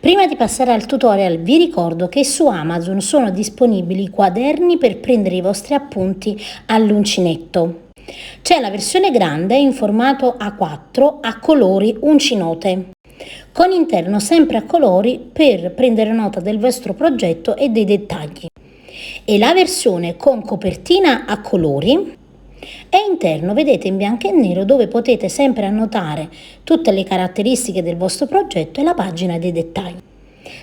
Prima di passare al tutorial vi ricordo che su Amazon sono disponibili quaderni per prendere i vostri appunti all'uncinetto. C'è la versione grande in formato A4 a colori uncinote, con interno sempre a colori per prendere nota del vostro progetto e dei dettagli, e la versione con copertina a colori e interno vedete in bianco e nero, dove potete sempre annotare tutte le caratteristiche del vostro progetto e la pagina dei dettagli.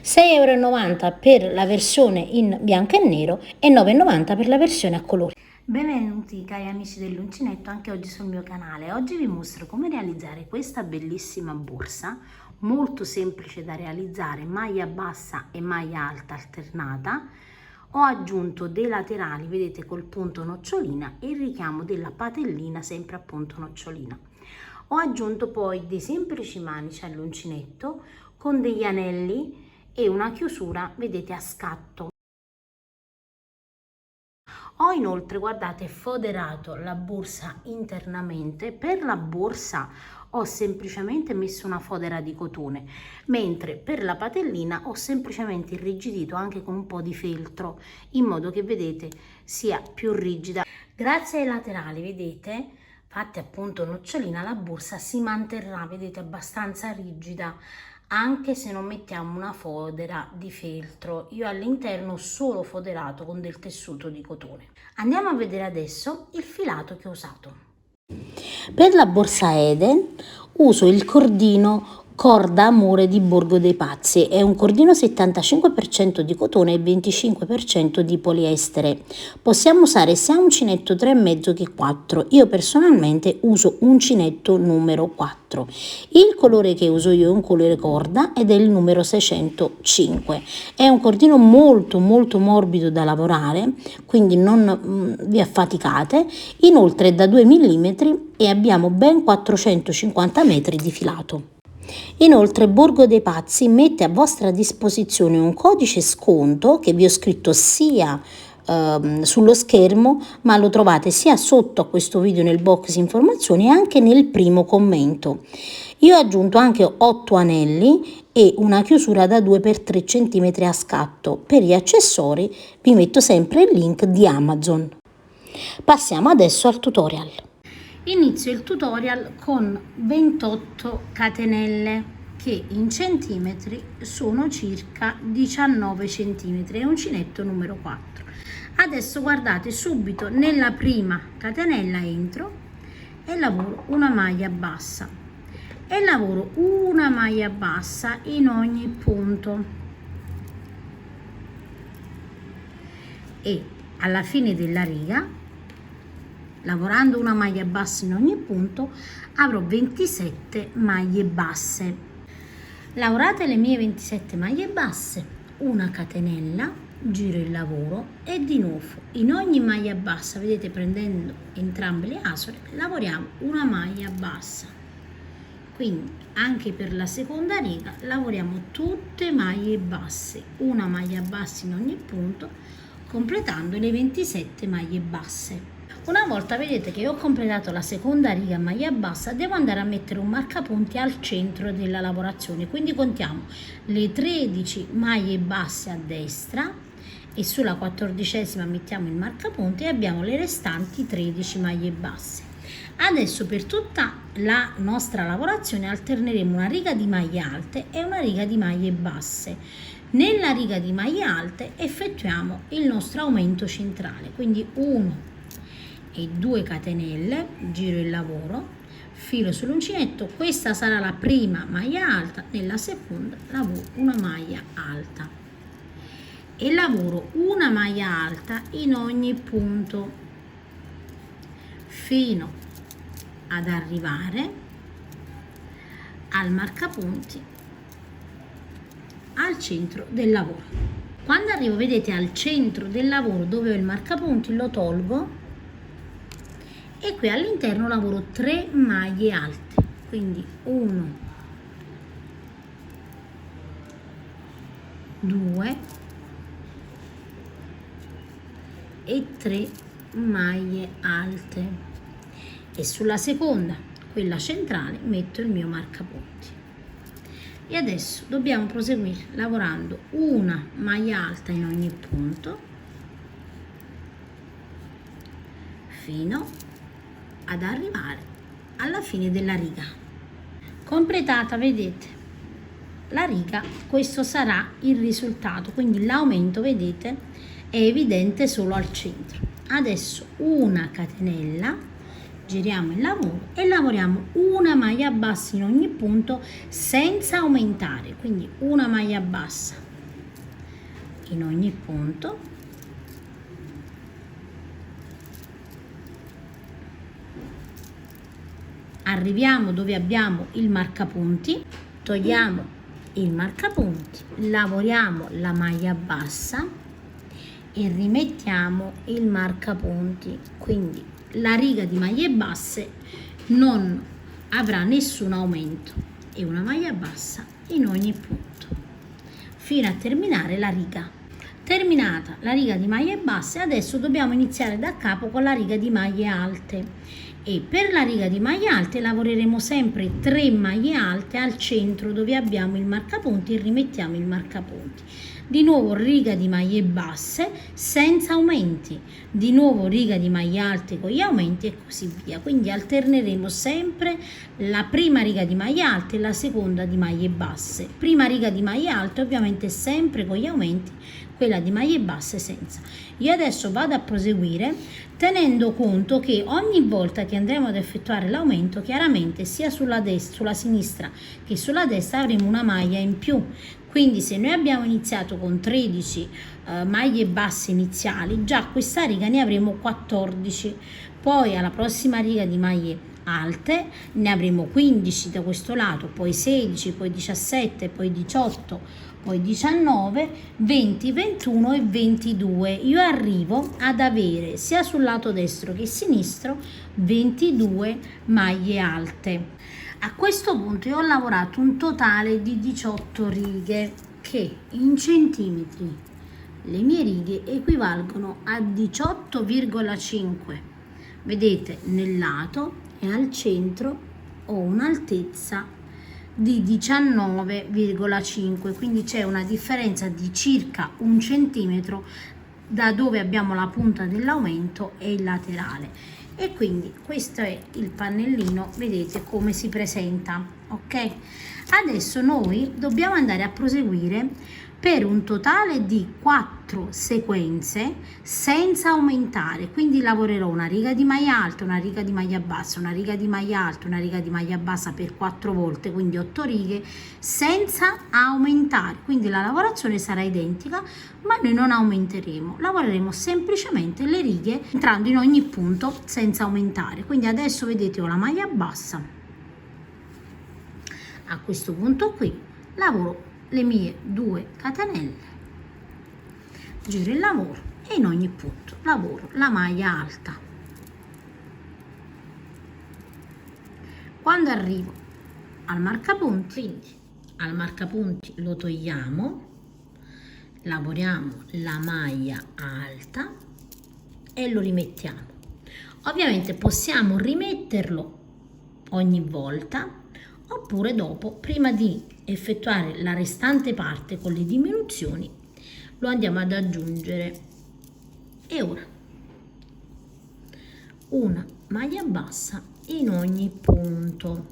6,90 € per la versione in bianco e nero e 9,90 € per la versione a colori. Benvenuti cari amici dell'uncinetto anche oggi sul mio canale. Oggi vi mostro come realizzare questa bellissima borsa, molto semplice da realizzare, maglia bassa e maglia alta alternata. Ho aggiunto dei laterali, vedete, col punto nocciolina e il richiamo della patellina sempre a punto nocciolina. Ho aggiunto poi dei semplici manici all'uncinetto con degli anelli e una chiusura, vedete, a scatto. Ho inoltre, guardate, foderato la borsa internamente. Per la borsa ho semplicemente messo una fodera di cotone, mentre per la patellina ho semplicemente irrigidito anche con un po' di feltro, in modo che, vedete, sia più rigida. Grazie ai laterali, vedete, fatti appunto nocciolina, la borsa si manterrà, vedete, abbastanza rigida, anche se non mettiamo una fodera di feltro. Io all'interno ho solo foderato con del tessuto di cotone. Andiamo a vedere adesso il filato che ho usato. Per la borsa Eden uso il cordino Corda Amore di Borgo dei Pazzi. È un cordino 75% di cotone e 25% di poliestere. Possiamo usare sia uncinetto 3,5 che 4. Io personalmente uso uncinetto numero 4. Il colore che uso io è un colore corda ed è il numero 605. È un cordino molto morbido da lavorare, quindi non vi affaticate. Inoltre è da 2 mm e abbiamo ben 450 metri di filato. Inoltre Borgo dei Pazzi mette a vostra disposizione un codice sconto che vi ho scritto sia sullo schermo, ma lo trovate sia sotto a questo video nel box informazioni e anche nel primo commento. Io ho aggiunto anche 8 anelli e una chiusura da 2x3 cm a scatto. Per gli accessori vi metto sempre il link di Amazon. Passiamo adesso al tutorial. Inizio il tutorial con 28 catenelle che in centimetri sono circa 19 centimetri, è uncinetto numero 4. Adesso guardate, subito nella prima catenella entro e lavoro una maglia bassa e lavoro una maglia bassa in ogni punto, e alla fine della riga, lavorando una maglia bassa in ogni punto, avrò 27 maglie basse. Lavorate le mie 27 maglie basse, una catenella, giro il lavoro e di nuovo in ogni maglia bassa, vedete, prendendo entrambe le asole, lavoriamo una maglia bassa. Quindi anche per la seconda riga lavoriamo tutte maglie basse, una maglia bassa in ogni punto, completando le 27 maglie basse. Una volta vedete che ho completato la seconda riga a maglia bassa, devo andare a mettere un marcapunti al centro della lavorazione, quindi contiamo le 13 maglie basse a destra e sulla 14ª mettiamo il marcapunti e abbiamo le restanti 13 maglie basse. Adesso per tutta la nostra lavorazione alterneremo una riga di maglie alte e una riga di maglie basse. Nella riga di maglie alte effettuiamo il nostro aumento centrale, quindi 1 e 2 catenelle, giro il lavoro, filo sull'uncinetto, questa sarà la prima maglia alta, nella seconda lavoro una maglia alta e lavoro una maglia alta in ogni punto fino ad arrivare al marcapunti al centro del lavoro. Quando arrivo, vedete, al centro del lavoro dove ho il marcapunti, lo tolgo e qui all'interno lavoro 3 maglie alte, quindi 1, 2 e 3 maglie alte, e sulla seconda, quella centrale, metto il mio marcapunti. E adesso dobbiamo proseguire lavorando una maglia alta in ogni punto fino ad arrivare alla fine della riga. Completata, vedete, la riga, questo sarà il risultato, quindi l'aumento, vedete, è evidente solo al centro. Adesso una catenella, giriamo il lavoro e lavoriamo una maglia bassa in ogni punto senza aumentare, quindi una maglia bassa in ogni punto, arriviamo dove abbiamo il marcapunti, togliamo il marcapunti, lavoriamo la maglia bassa e rimettiamo il marcapunti, quindi la riga di maglie basse non avrà nessun aumento e una maglia bassa in ogni punto fino a terminare la riga. Terminata la riga di maglie basse, adesso dobbiamo iniziare da capo con la riga di maglie alte e per la riga di maglie alte lavoreremo sempre 3 maglie alte al centro dove abbiamo il marcapunti e rimettiamo il marcapunti. Di nuovo riga di maglie basse senza aumenti, di nuovo riga di maglie alte con gli aumenti e così via. Quindi alterneremo sempre la prima riga di maglie alte e la seconda di maglie basse. Prima riga di maglie alte ovviamente sempre con gli aumenti, quella di maglie basse senza. Io adesso vado a proseguire tenendo conto che ogni volta che andremo ad effettuare l'aumento, chiaramente sia sulla destra, sulla sinistra che sulla destra avremo una maglia in più. Quindi se noi abbiamo iniziato con 13 maglie basse iniziali, già questa riga ne avremo 14, poi alla prossima riga di maglie alte ne avremo 15 da questo lato, poi 16, poi 17, poi 18, poi 19, 20, 21 e 22. Io arrivo ad avere sia sul lato destro che sinistro 22 maglie alte. A questo punto io ho lavorato un totale di 18 righe che in centimetri le mie righe equivalgono a 18,5. Vedete, nel lato e al centro ho un'altezza di 19,5, quindi c'è una differenza di circa 1 centimetro da dove abbiamo la punta dell'aumento e il laterale. E quindi questo è il pannellino, vedete come si presenta, ok? Adesso noi dobbiamo andare a proseguire per un totale di 4 sequenze senza aumentare, quindi lavorerò una riga di maglia alta, una riga di maglia bassa, una riga di maglia alta, una riga di maglia bassa per 4 volte, quindi 8 righe senza aumentare, quindi la lavorazione sarà identica ma noi non aumenteremo, lavoreremo semplicemente le righe entrando in ogni punto senza aumentare. Quindi adesso vedete ho la maglia bassa, a questo punto qui lavoro le mie 2 catenelle, giro il lavoro e in ogni punto lavoro la maglia alta. Quando arrivo al marcapunti, quindi al marcapunti lo togliamo, lavoriamo la maglia alta e lo rimettiamo. Ovviamente possiamo rimetterlo ogni volta oppure dopo, prima di effettuare la restante parte con le diminuzioni, lo andiamo ad aggiungere. E ora una maglia bassa in ogni punto.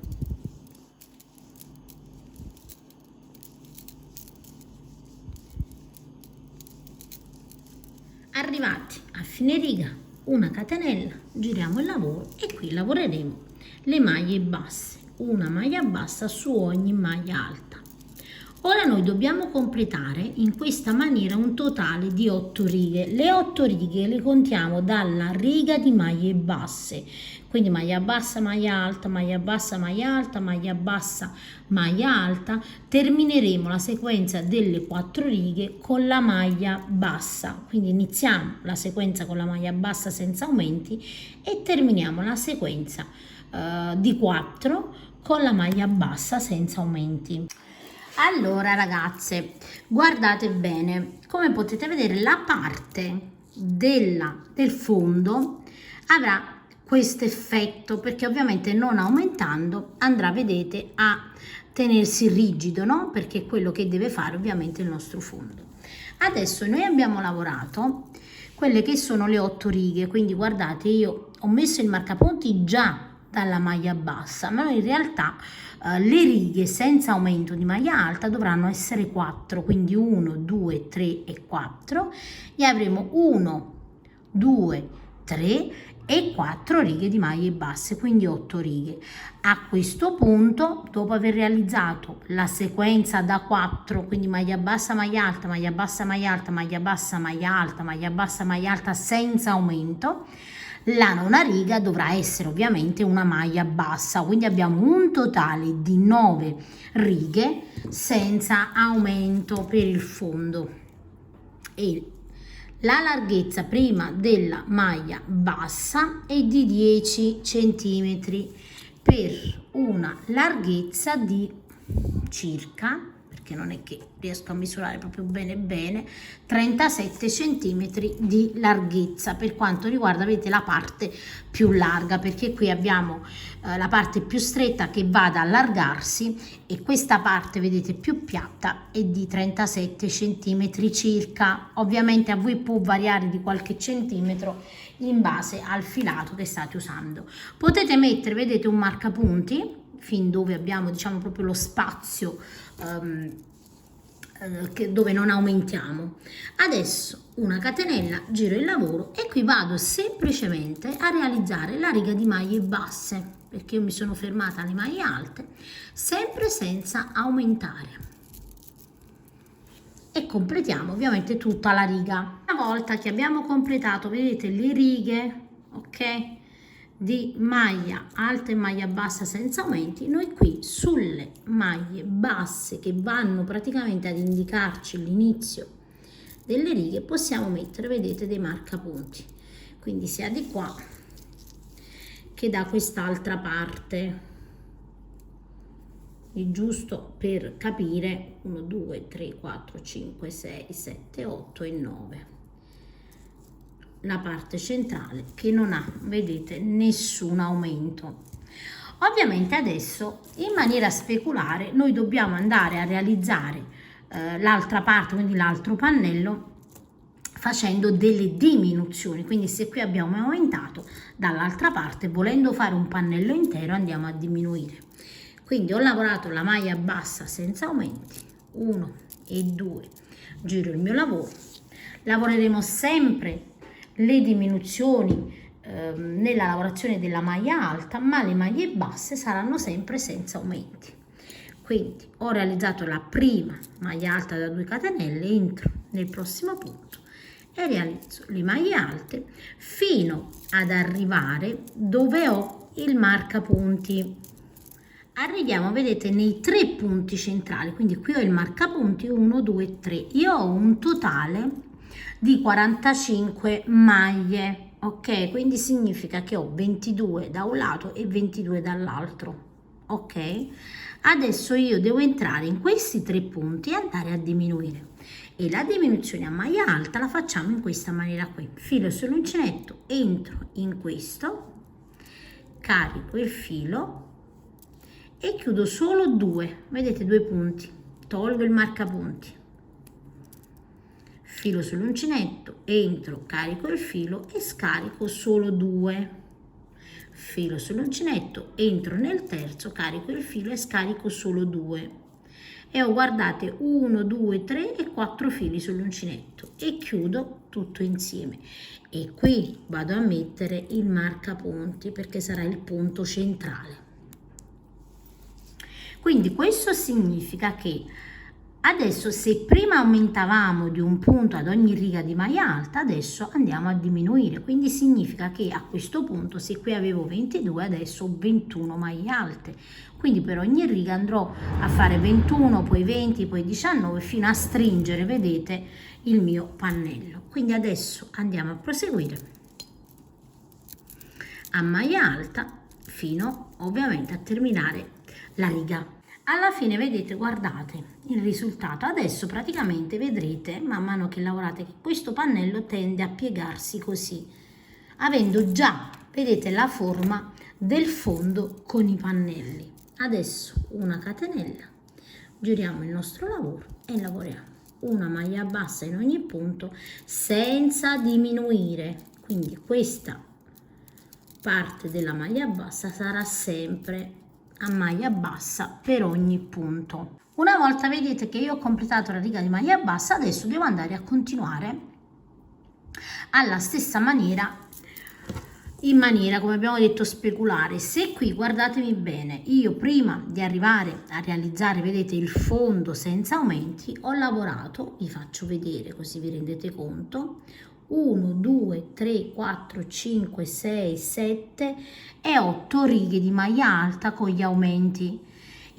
Arrivati a fine riga, una catenella, giriamo il lavoro e qui lavoreremo le maglie basse, una maglia bassa su ogni maglia alta. Ora noi dobbiamo completare in questa maniera un totale di 8 righe. Le 8 righe le contiamo dalla riga di maglie basse, quindi maglia bassa, maglia alta, maglia bassa, maglia alta, maglia bassa, maglia alta. Termineremo la sequenza delle 4 righe con la maglia bassa, quindi iniziamo la sequenza con la maglia bassa senza aumenti e terminiamo la sequenza di 4 con la maglia bassa senza aumenti. Allora ragazze, guardate bene, come potete vedere la parte del fondo avrà questo effetto, perché ovviamente non aumentando andrà, vedete, a tenersi rigido, no? Perché è quello che deve fare ovviamente il nostro fondo. Adesso noi abbiamo lavorato quelle che sono le 8 righe, quindi guardate, io ho messo il marcapunti già dalla maglia bassa, ma in realtà le righe senza aumento di maglia alta dovranno essere 4, quindi 1, 2, 3 e 4, e avremo 1, 2, 3 e 4 righe di maglie basse, quindi 8 righe. A questo punto, dopo aver realizzato la sequenza da 4, quindi maglia bassa, maglia alta, maglia bassa, maglia alta, maglia bassa, maglia alta, maglia bassa, maglia alta senza aumento, la nona riga dovrà essere ovviamente una maglia bassa, quindi abbiamo un totale di 9 righe senza aumento per il fondo. E la larghezza prima della maglia bassa è di 10 centimetri per una larghezza di circa, perché non è che riesco a misurare proprio bene, 37 centimetri di larghezza per quanto riguarda, vedete, la parte più larga, perché qui abbiamo la parte più stretta che va ad allargarsi e questa parte, vedete, più piatta è di 37 centimetri circa. Ovviamente a voi può variare di qualche centimetro in base al filato che state usando. Potete mettere, vedete, un marcapunti fin dove abbiamo, diciamo, proprio lo spazio dove non aumentiamo. Adesso una catenella, giro il lavoro e qui vado semplicemente a realizzare la riga di maglie basse, perché io mi sono fermata alle maglie alte, sempre senza aumentare, e completiamo ovviamente tutta la riga. Una volta che abbiamo completato, vedete, le righe, ok, di maglia alta e maglia bassa senza aumenti, noi qui sulle maglie basse che vanno praticamente ad indicarci l'inizio delle righe possiamo mettere, vedete, dei marcapunti, quindi sia di qua che da quest'altra parte, è giusto per capire 1, 2, 3, 4, 5, 6, 7, 8 e 9. La parte centrale che non ha, vedete, nessun aumento. Ovviamente adesso in maniera speculare noi dobbiamo andare a realizzare l'altra parte, quindi l'altro pannello, facendo delle diminuzioni. Quindi se qui abbiamo aumentato, dall'altra parte, volendo fare un pannello intero, andiamo a diminuire. Quindi ho lavorato la maglia bassa senza aumenti, 1 e 2, giro il mio lavoro, lavoreremo sempre le diminuzioni nella lavorazione della maglia alta, ma le maglie basse saranno sempre senza aumenti. Quindi ho realizzato la prima maglia alta da 2 catenelle, entro nel prossimo punto e realizzo le maglie alte fino ad arrivare dove ho il marcapunti. Arriviamo, vedete, nei 3 punti centrali, quindi qui ho il marcapunti 1, 2, 3. Io ho un totale di 45 maglie, ok? Quindi significa che ho 22 da un lato e 22 dall'altro, ok? Adesso io devo entrare in questi 3 punti e andare a diminuire, e la diminuzione a maglia alta la facciamo in questa maniera qui: filo sull'uncinetto, entro in questo, carico il filo e chiudo solo 2, vedete, 2 punti, tolgo il marcapunti, filo sull'uncinetto, entro, carico il filo e scarico solo 2, filo sull'uncinetto, entro nel terzo, carico il filo e scarico solo 2, e ho, guardate, 1, 2, 3 e 4 fili sull'uncinetto e chiudo tutto insieme. E qui vado a mettere il marcapunti perché sarà il punto centrale. Quindi questo significa che adesso, se prima aumentavamo di un punto ad ogni riga di maglia alta, adesso andiamo a diminuire. Quindi significa che a questo punto, se qui avevo 22, adesso ho 21 maglie alte. Quindi per ogni riga andrò a fare 21, poi 20, poi 19, fino a stringere, vedete, il mio pannello. Quindi adesso andiamo a proseguire a maglia alta fino ovviamente a terminare la riga. Alla fine, vedete, guardate il risultato. Adesso praticamente vedrete, man mano che lavorate, che questo pannello tende a piegarsi così, avendo già vedete la forma del fondo con i pannelli. Adesso una catenella, giriamo il nostro lavoro e lavoriamo una maglia bassa in ogni punto senza diminuire, quindi questa parte della maglia bassa sarà sempre a maglia bassa per ogni punto. Una volta vedete che io ho completato la riga di maglia bassa, adesso devo andare a continuare alla stessa maniera, in maniera, come abbiamo detto, speculare. Se qui, guardatemi bene, io prima di arrivare a realizzare, vedete, il fondo senza aumenti, ho lavorato, vi faccio vedere così vi rendete conto, 1, 2, 3, 4, 5, 6, 7 e 8 righe di maglia alta con gli aumenti.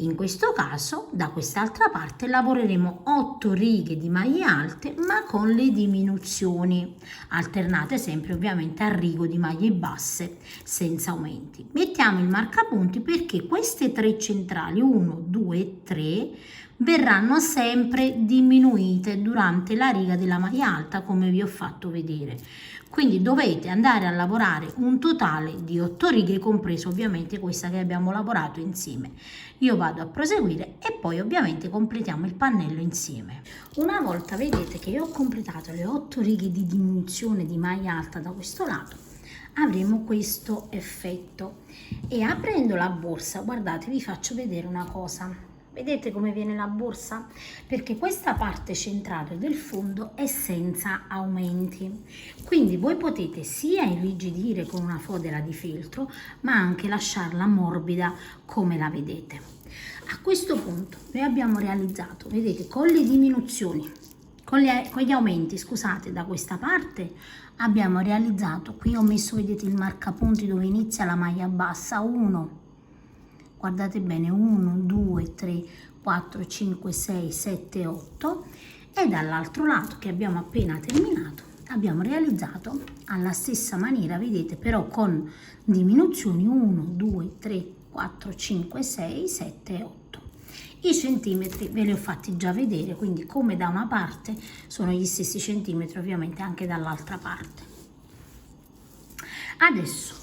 In questo caso, da quest'altra parte, lavoreremo 8 righe di maglie alte, ma con le diminuzioni, alternate sempre ovviamente al rigo di maglie basse, senza aumenti. Mettiamo il marcapunti perché queste 3 centrali, 1, 2 e 3, verranno sempre diminuite durante la riga della maglia alta, come vi ho fatto vedere. Quindi dovete andare a lavorare un totale di 8 righe, compreso ovviamente questa che abbiamo lavorato insieme. Io vado a proseguire e poi ovviamente completiamo il pannello insieme. Una volta vedete che io ho completato le 8 righe di diminuzione di maglia alta da questo lato, avremo questo effetto. E aprendo la borsa, guardate, vi faccio vedere una cosa. Vedete come viene la borsa? Perché questa parte centrale del fondo è senza aumenti, quindi voi potete sia irrigidire con una fodera di feltro, ma anche lasciarla morbida come la vedete. A questo punto noi abbiamo realizzato, vedete, con le diminuzioni, con gli aumenti, scusate, da questa parte abbiamo realizzato, qui ho messo, vedete, il marcapunti dove inizia la maglia bassa, 1, guardate bene, 1, 2, 3, 4, 5, 6, 7, 8 e dall'altro lato che abbiamo appena terminato abbiamo realizzato alla stessa maniera, vedete, però con diminuzioni 1, 2, 3, 4, 5, 6, 7 e 8. I centimetri ve li ho fatti già vedere, quindi come da una parte sono gli stessi centimetri ovviamente anche dall'altra parte. Adesso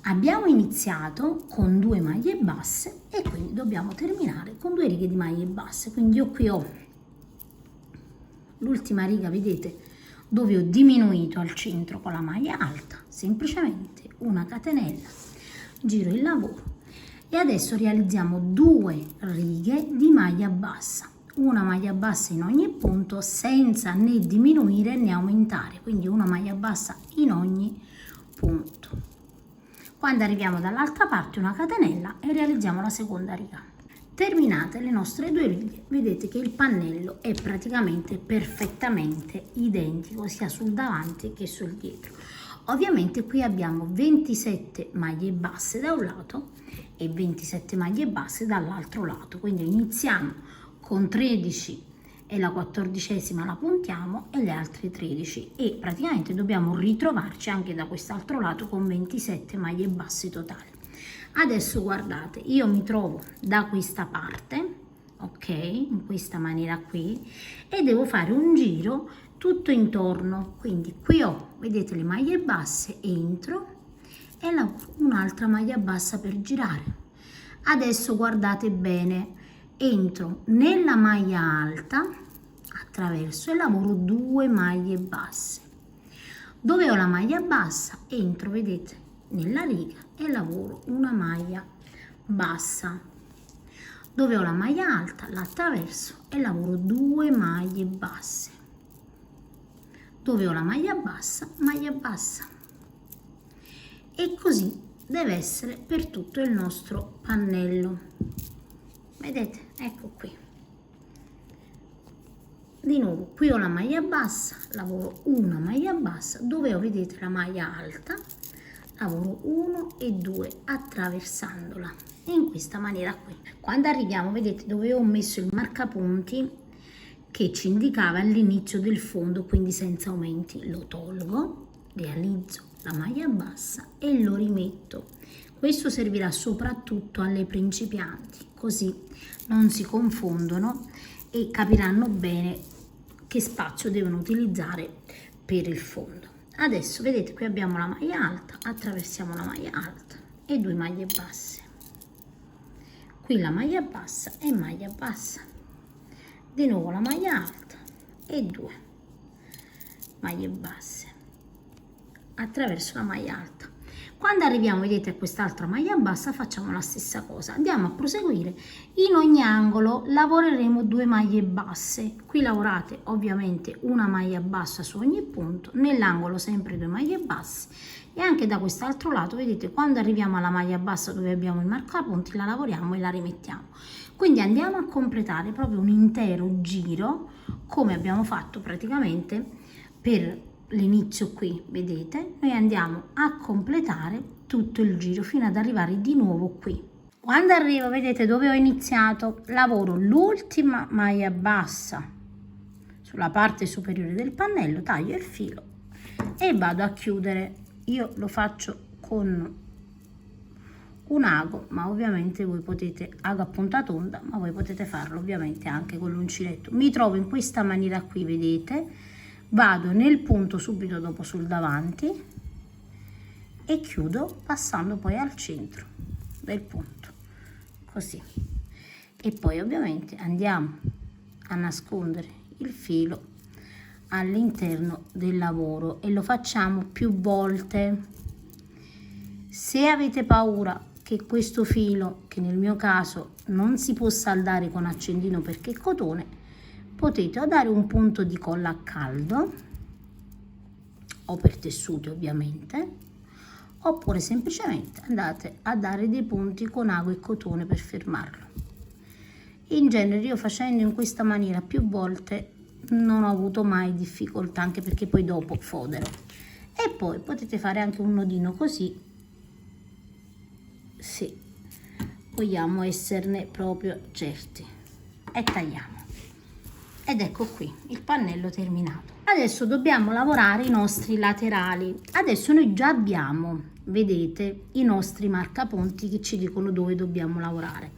abbiamo iniziato con 2 maglie basse e quindi dobbiamo terminare con 2 righe di maglie basse. Quindi io qui ho l'ultima riga, vedete, dove ho diminuito al centro con la maglia alta, semplicemente una catenella, giro il lavoro e adesso realizziamo 2 righe di maglia bassa, una maglia bassa in ogni punto senza né diminuire né aumentare, quindi una maglia bassa in ogni punto. Quando arriviamo dall'altra parte una catenella e realizziamo la seconda riga. Terminate le nostre 2 righe, vedete che il pannello è praticamente perfettamente identico sia sul davanti che sul dietro. Ovviamente qui abbiamo 27 maglie basse da un lato e 27 maglie basse dall'altro lato, quindi iniziamo con 13 e la 14ª la puntiamo e le altre 13 e praticamente dobbiamo ritrovarci anche da quest'altro lato con 27 maglie basse totali. Adesso guardate, io mi trovo da questa parte, ok, in questa maniera qui, e devo fare un giro tutto intorno, quindi qui ho, vedete, le maglie basse, entro e lavoro un'altra maglia bassa per girare. Adesso guardate bene, entro nella maglia alta, attraverso e lavoro 2 maglie basse. Dove ho la maglia bassa, entro, vedete, nella riga e lavoro una maglia bassa. Dove ho la maglia alta, la attraverso e lavoro 2 maglie basse. Dove ho la maglia bassa, maglia bassa. E così deve essere per tutto il nostro pannello. Vedete, ecco qui. Di nuovo, qui ho la maglia bassa, lavoro una maglia bassa, dove ho, vedete, la maglia alta, lavoro 1 e 2 attraversandola in questa maniera qui. Quando arriviamo, vedete, dove ho messo il marcapunti che ci indicava l'inizio del fondo, quindi senza aumenti, lo tolgo, realizzo la maglia bassa e lo rimetto. Questo servirà soprattutto alle principianti, così non si confondono e capiranno bene che spazio devono utilizzare per il fondo. Adesso vedete, qui abbiamo la maglia alta, attraversiamo la maglia alta e 2 maglie basse. Qui la maglia bassa e maglia bassa, di nuovo la maglia alta e 2 maglie basse attraverso la maglia alta. Quando arriviamo, vedete, a quest'altra maglia bassa, facciamo la stessa cosa, andiamo a proseguire. In ogni angolo lavoreremo 2 maglie basse. Qui lavorate ovviamente una maglia bassa su ogni punto, nell'angolo sempre 2 maglie basse, e anche da quest'altro lato, vedete, quando arriviamo alla maglia bassa dove abbiamo il marcapunti, la lavoriamo e la rimettiamo. Quindi andiamo a completare proprio un intero giro, come abbiamo fatto praticamente per l'inizio. Qui vedete, noi andiamo a completare tutto il giro fino ad arrivare di nuovo qui. Quando arrivo, vedete, dove ho iniziato, lavoro l'ultima maglia bassa sulla parte superiore del pannello, taglio il filo e vado a chiudere. Io lo faccio con un ago, ma ovviamente voi potete, ago a punta tonda, ma voi potete farlo ovviamente anche con l'uncinetto. Mi trovo in questa maniera qui, vedete, vado nel punto subito dopo sul davanti e chiudo passando poi al centro del punto, così, e poi ovviamente andiamo a nascondere il filo all'interno del lavoro e lo facciamo più volte. Se avete paura che questo filo, che nel mio caso non si può saldare con accendino perché è cotone, potete o dare un punto di colla a caldo o per tessuti ovviamente, oppure semplicemente andate a dare dei punti con ago e cotone per fermarlo. In genere io, facendo in questa maniera più volte, non ho avuto mai difficoltà, anche perché poi dopo fodero. E poi potete fare anche un nodino così, se vogliamo esserne proprio certi, e tagliamo. Ed ecco qui il pannello terminato. Adesso dobbiamo lavorare i nostri laterali. Adesso noi già abbiamo, vedete, i nostri marcapunti che ci dicono dove dobbiamo lavorare.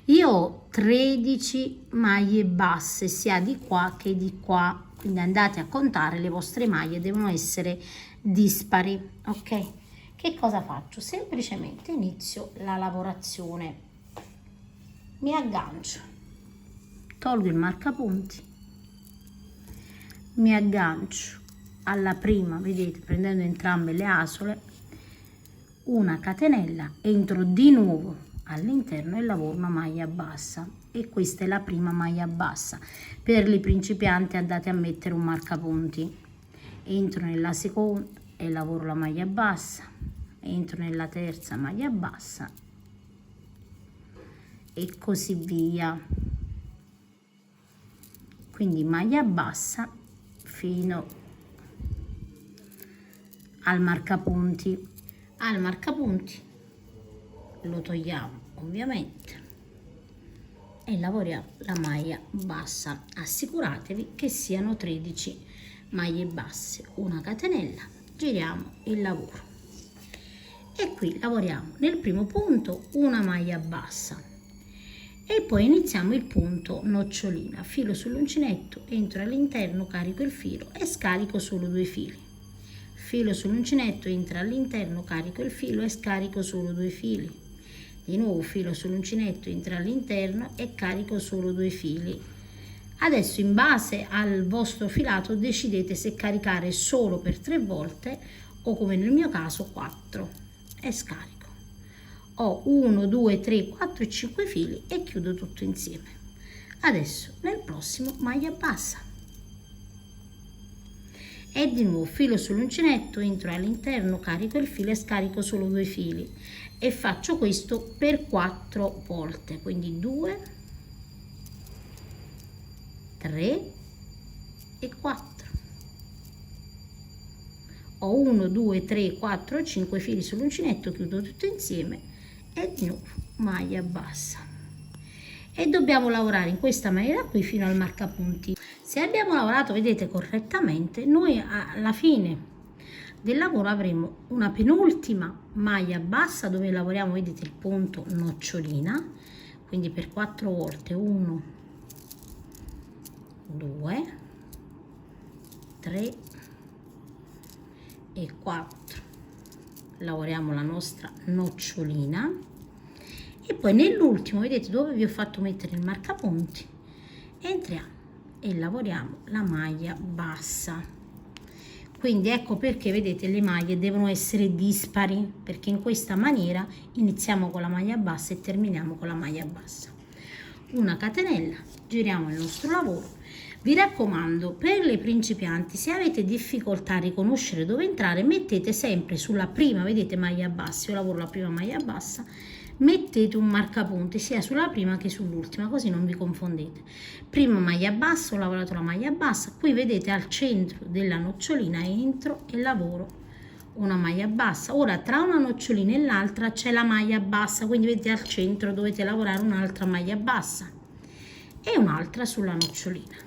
Io ho 13 maglie basse sia di qua che di qua, quindi andate a contare, le vostre maglie devono essere dispari, ok? Che cosa faccio? Semplicemente inizio la lavorazione, mi aggancio, tolgo il marcapunti, mi aggancio alla prima, vedete, prendendo entrambe le asole, una catenella, entro di nuovo all'interno e lavoro una maglia bassa, e questa è la prima maglia bassa. Per i principianti andate a mettere un marcapunti, entro nella seconda e lavoro la maglia bassa, entro nella terza maglia bassa e così via. Quindi maglia bassa fino al marcapunti. Al marcapunti lo togliamo ovviamente e lavoriamo la maglia bassa. Assicuratevi che siano 13 maglie basse, una catenella, giriamo il lavoro e qui lavoriamo nel primo punto una maglia bassa e poi iniziamo il punto nocciolina, filo sull'uncinetto, entro all'interno, carico il filo e scarico solo 2 fili, filo sull'uncinetto, entro all'interno, carico il filo e scarico solo 2 fili, di nuovo filo sull'uncinetto, entro all'interno e carico solo 2 fili. Adesso, in base al vostro filato, decidete se caricare solo per 3 volte o, come nel mio caso, 4 e scarico. Ho 1, 2, 3, 4 e 5 fili e chiudo tutto insieme. Adesso nel prossimo maglia bassa e di nuovo filo sull'uncinetto, entro all'interno, carico il filo e scarico solo 2 fili e faccio questo per 4 volte, quindi 2, 3 e 4. Ho 1, 2, 3, 4, 5 fili sull'uncinetto, chiudo tutto insieme e di nuovo maglia bassa e dobbiamo lavorare in questa maniera qui fino al marcapunti. Se abbiamo lavorato, vedete, correttamente, noi alla fine del lavoro avremo una penultima maglia bassa dove lavoriamo, vedete, il punto nocciolina, quindi per 4 volte 1, 2, 3 e 4, lavoriamo la nostra nocciolina e poi nell'ultimo, vedete dove vi ho fatto mettere il marcapunti, entriamo e lavoriamo la maglia bassa. Quindi ecco perché vedete le maglie devono essere dispari, perché in questa maniera iniziamo con la maglia bassa e terminiamo con la maglia bassa. Una catenella, giriamo il nostro lavoro. Vi raccomando, per le principianti, se avete difficoltà a riconoscere dove entrare, mettete sempre sulla prima, vedete, maglia bassa, io lavoro la prima maglia bassa, mettete un marcapunti sia sulla prima che sull'ultima, così non vi confondete. Prima maglia bassa, ho lavorato la maglia bassa, qui vedete al centro della nocciolina entro e lavoro una maglia bassa. Ora tra una nocciolina e l'altra c'è la maglia bassa, quindi vedete al centro dovete lavorare un'altra maglia bassa e un'altra sulla nocciolina.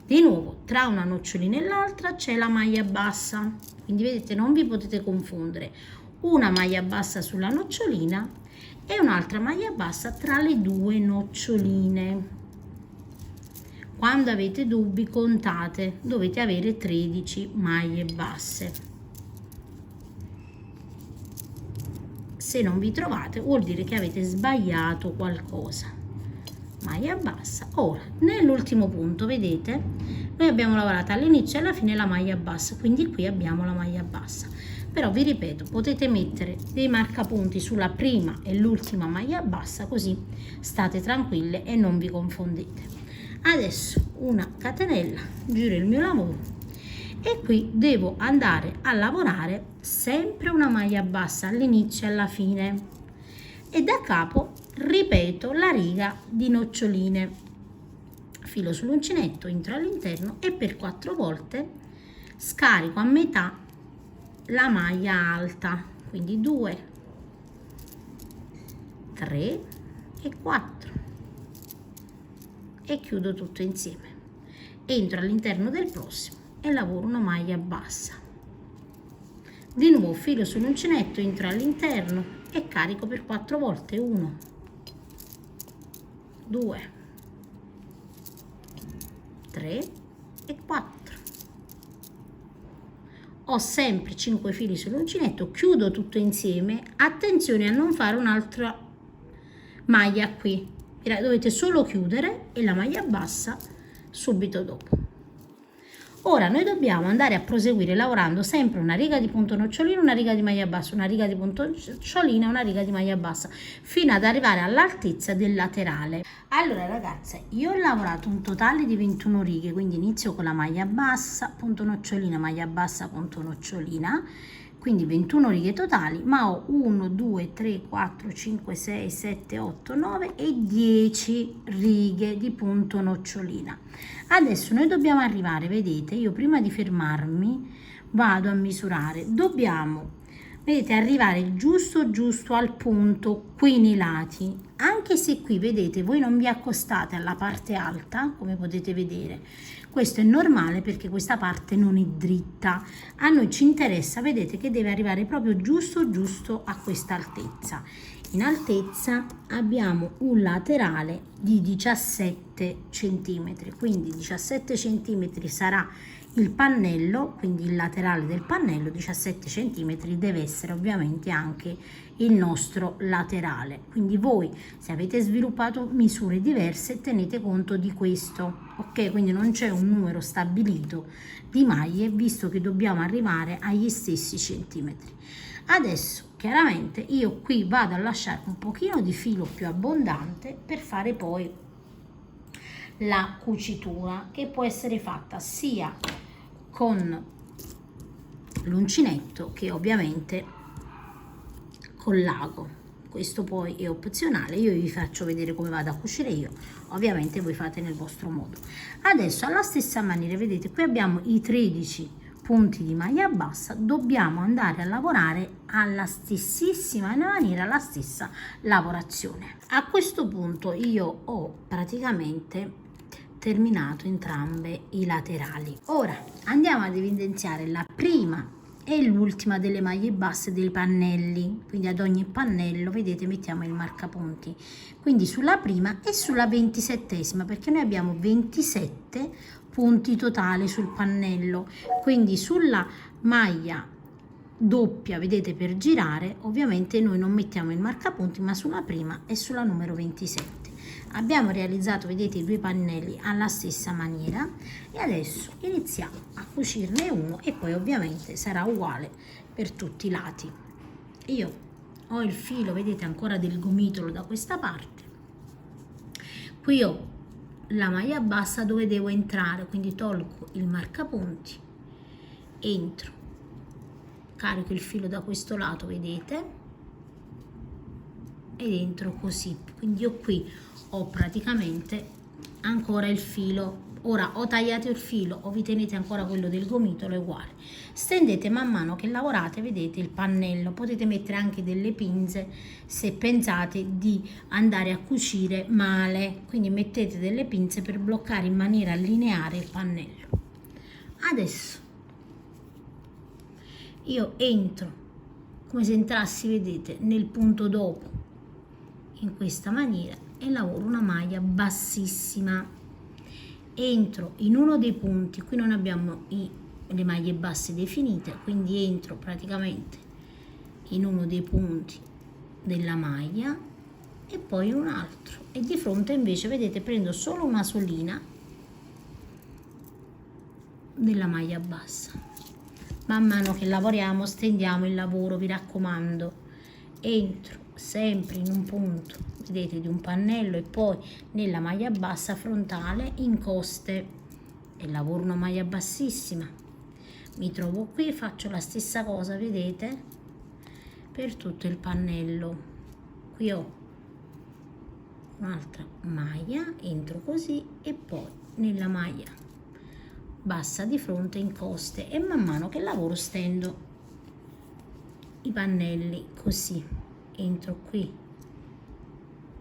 Di nuovo tra una nocciolina e l'altra c'è la maglia bassa, quindi vedete non vi potete confondere, una maglia bassa sulla nocciolina e un'altra maglia bassa tra le due noccioline. Quando avete dubbi contate, dovete avere 13 maglie basse. Se non vi trovate vuol dire che avete sbagliato qualcosa. Maglia bassa. Ora nell'ultimo punto vedete noi abbiamo lavorato all'inizio e alla fine la maglia bassa, quindi qui abbiamo la maglia bassa, però vi ripeto potete mettere dei marcapunti sulla prima e l'ultima maglia bassa, così state tranquille e non vi confondete. Adesso una catenella, giro il mio lavoro e qui devo andare a lavorare sempre una maglia bassa all'inizio e alla fine e da capo ripeto la riga di noccioline, filo sull'uncinetto, entro all'interno e per 4 volte scarico a metà la maglia alta, quindi 2, 3 e 4 e chiudo tutto insieme, entro all'interno del prossimo e lavoro una maglia bassa, di nuovo filo sull'uncinetto, entro all'interno e carico per 4 volte, 1, 2, 3 e 4. Ho sempre 5 fili sull'uncinetto, chiudo tutto insieme, attenzione a non fare un'altra maglia qui, dovete solo chiudere e la maglia bassa subito dopo. Ora noi dobbiamo andare a proseguire lavorando sempre una riga di punto nocciolino, una riga di maglia bassa, una riga di punto nocciolina, una riga di maglia bassa, fino ad arrivare all'altezza del laterale. Allora ragazze, io ho lavorato un totale di 21 righe, quindi inizio con la maglia bassa, punto nocciolina, maglia bassa, punto nocciolina, quindi 21 righe totali, ma ho 1, 2, 3, 4, 5, 6, 7, 8, 9 e 10 righe di punto nocciolina. Adesso noi dobbiamo arrivare, vedete, io prima di fermarmi vado a misurare, dobbiamo, vedete, arrivare giusto al punto qui nei lati, anche se qui, vedete, voi non vi accostate alla parte alta, come potete vedere. Questo è normale perché questa parte non è dritta, a noi ci interessa, vedete, che deve arrivare proprio giusto a questa altezza. In altezza abbiamo un laterale di 17 cm, quindi 17 cm sarà il pannello, quindi il laterale del pannello, 17 cm deve essere ovviamente anche il nostro laterale. Quindi voi, se avete sviluppato misure diverse, tenete conto di questo, ok? Quindi non c'è un numero stabilito di maglie, visto che dobbiamo arrivare agli stessi centimetri. Adesso chiaramente io qui vado a lasciare un pochino di filo più abbondante per fare poi la cucitura, che può essere fatta sia con l'uncinetto che ovviamente con l'ago. Questo poi è opzionale, io vi faccio vedere come vado a cucire io, ovviamente voi fate nel vostro modo. Adesso alla stessa maniera, vedete, qui abbiamo i 13 punti di maglia bassa, dobbiamo andare a lavorare alla stessissima maniera, la stessa lavorazione. A questo punto io ho praticamente terminato entrambe i laterali. Ora andiamo ad evidenziare la prima e l'ultima delle maglie basse dei pannelli, quindi ad ogni pannello, vedete, mettiamo il marcapunti, quindi sulla prima e sulla 27esima, perché noi abbiamo 27 punti totali sul pannello, quindi sulla maglia doppia, vedete, per girare. Ovviamente noi non mettiamo il marcapunti, ma sulla prima e sulla numero 27. Abbiamo realizzato, vedete, i due pannelli alla stessa maniera e adesso iniziamo a cucirne uno e poi ovviamente sarà uguale per tutti i lati. Io ho il filo, vedete, ancora del gomitolo da questa parte. Qui ho la maglia bassa dove devo entrare, quindi tolgo il marcapunti, entro, carico il filo da questo lato, vedete, ed entro così. Quindi io qui ho praticamente ancora il filo. Ora ho tagliato il filo o vi tenete ancora quello del gomitolo, è uguale. Stendete man mano che lavorate, vedete, il pannello. Potete mettere anche delle pinze se pensate di andare a cucire male, quindi mettete delle pinze per bloccare in maniera lineare il pannello. Adesso io entro come se entrassi, vedete, nel punto dopo, in questa maniera, e lavoro una maglia bassissima. Entro in uno dei punti, qui non abbiamo le maglie basse definite, quindi entro praticamente in uno dei punti della maglia e poi in un altro, e di fronte invece, vedete, prendo solo una solina della maglia bassa. Man mano che lavoriamo stendiamo il lavoro, vi raccomando. Entro sempre in un punto, vedete, di un pannello e poi nella maglia bassa frontale in coste e lavoro una maglia bassissima. Mi trovo qui, faccio la stessa cosa, vedete, per tutto il pannello. Qui ho un'altra maglia, entro così e poi nella maglia bassa di fronte in coste, e man mano che lavoro stendo i pannelli così. Entro qui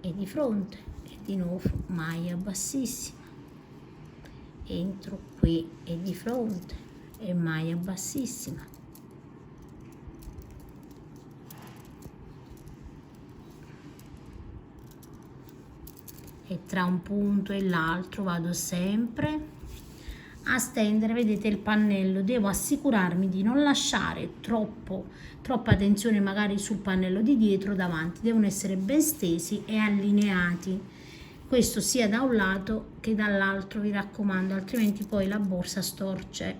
e di fronte e di nuovo maglia bassissima, entro qui e di fronte e maglia bassissima, e tra un punto e l'altro vado sempre a stendere, vedete, il pannello. Devo assicurarmi di non lasciare troppa tensione magari sul pannello di dietro, davanti, devono essere ben stesi e allineati, questo sia da un lato che dall'altro, vi raccomando, altrimenti poi la borsa storce.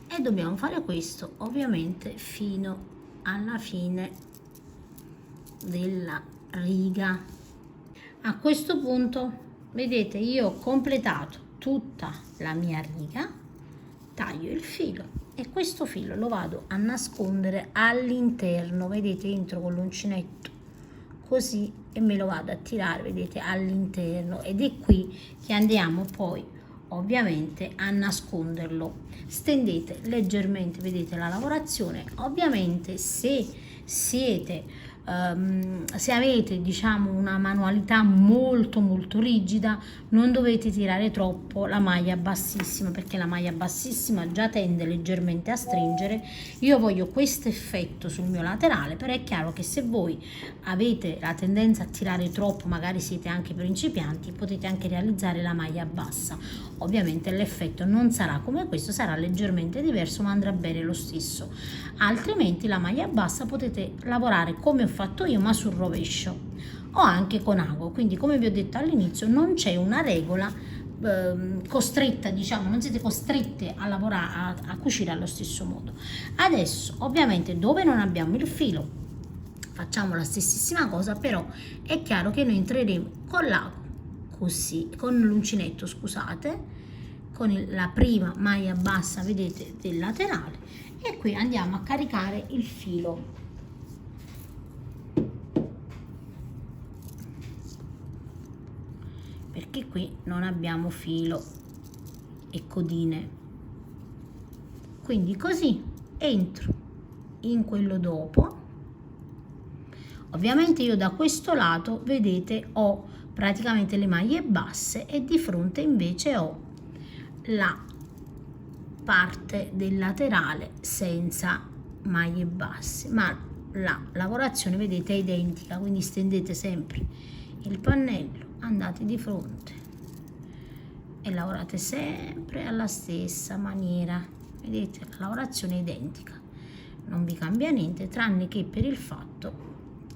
E dobbiamo fare questo ovviamente fino alla fine della riga. A questo punto, vedete, io ho completato tutta la mia riga, taglio il filo e questo filo lo vado a nascondere all'interno, vedete, entro con l'uncinetto così e me lo vado a tirare, vedete, all'interno, ed è qui che andiamo poi ovviamente a nasconderlo. Stendete leggermente, vedete, la lavorazione. Ovviamente se avete, diciamo, una manualità molto rigida, non dovete tirare troppo la maglia bassissima, perché la maglia bassissima già tende leggermente a stringere. Io voglio questo effetto sul mio laterale, però è chiaro che se voi avete la tendenza a tirare troppo, magari siete anche principianti, potete anche realizzare la maglia bassa. Ovviamente l'effetto non sarà come questo, sarà leggermente diverso, ma andrà bene lo stesso. Altrimenti la maglia bassa potete lavorare come ho fatto io, ma sul rovescio o anche con ago. Quindi, come vi ho detto all'inizio, non c'è una regola costretta, diciamo, non siete costrette a lavorare, a cucire allo stesso modo. Adesso ovviamente dove non abbiamo il filo facciamo la stessissima cosa, però è chiaro che noi entreremo con l'ago così, con l'uncinetto, scusate, con la prima maglia bassa, vedete, del laterale, e qui andiamo a caricare il filo. Perché qui non abbiamo filo e codine, quindi così entro in quello dopo. Ovviamente io da questo lato, vedete, ho praticamente le maglie basse e di fronte invece ho la parte del laterale senza maglie basse, ma la lavorazione, vedete, è identica. Quindi stendete sempre il pannello, andate di fronte, e lavorate sempre alla stessa maniera, vedete, la lavorazione è identica, non vi cambia niente tranne che per il fatto